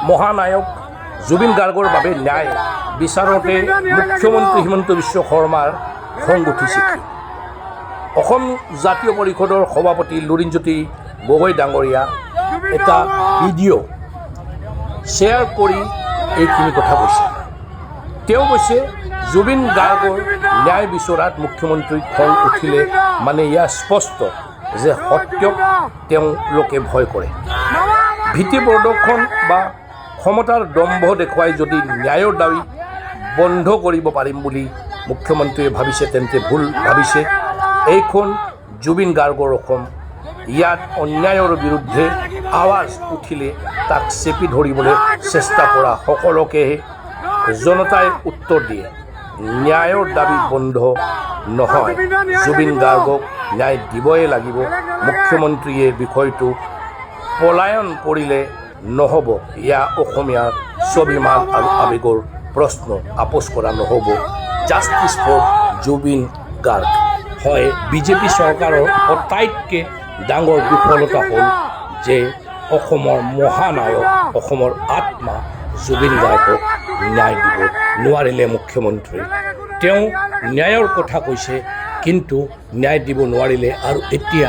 মহানায়ক জুবিন গাৰ্গৰ বাবে ন্যায় বিচাৰোঁতে মুখ্যমন্ত্ৰী হিমন্ত বিশ্ব শৰ্মাৰ খং উঠিছে। অসম জাতীয় পৰিষদৰ সভাপতি লুৰিণজ্যোতি গগৈ ডাঙৰীয়া এটা ভিডিঅ' শ্বেয়াৰ কৰি এইখিনি কথা কৈছে। তেওঁ কৈছে জুবিন গাৰ্গৰ ন্যায় বিচৰাত মুখ্যমন্ত্ৰীৰ খং উঠিলে মানে ইয়াৰ স্পষ্ট যে সত্যক তেওঁলোকে ভয় কৰে। ভীতি প্ৰদৰ্শন বা ক্ষমতাৰ দম্ভ দেখুৱাই যদি ন্যায়ৰ দাবী বন্ধ কৰিব পাৰিম বুলি মুখ্যমন্ত্ৰীয়ে ভাবিছে তেন্তে ভুল ভাবিছে। এইখন জুবিন গাৰ্গৰ অসম। ইয়াত অন্যায়ৰ বিৰুদ্ধে আৱাজ উঠিলে তাক চেপি ধৰিবলৈ চেষ্টা কৰা সকলোকেহে জনতাই উত্তৰ দিয়ে। ন্যায়ৰ দাবী বন্ধ নহয়, জুবিন গাৰ্গক ন্যায় দিবই লাগিব। মুখ্যমন্ত্ৰীয়ে বিষয়টো পলায়ন কৰিলে নহ'ব। এয়া অসমীয়াৰ স্বাভিমান আৰু আৱেগৰ প্ৰশ্ন, আপোচ কৰা নহ'ব। Justice for Zubeen Garg. হয়, বিজেপি চৰকাৰৰ আটাইতকৈ ডাঙৰ বিফলতা হ'ল যে অসমৰ মহানায়ক, অসমৰ আত্মা জুবিন গাৰ্গক ন্যায় দিব নোৱাৰিলে মুখ্যমন্ত্ৰী। তেওঁ ন্যায়ৰ কথা কৈছে কিন্তু ন্যায় দিব নোৱাৰিলে আৰু এতিয়া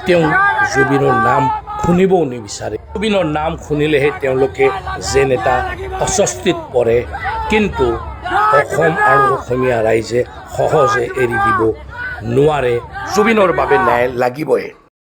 তেওঁ জুবিনৰ নাম শুনিবও নিবিচাৰে। জুবিনৰ নাম শুনিলেহে তেওঁলোকে যেন এটা অস্বস্তিত পৰে, কিন্তু অসম আৰু অসমীয়া ৰাইজে সহজে এৰি দিব নোৱাৰে। জুবিনৰ বাবে ন্যায় লাগিবই।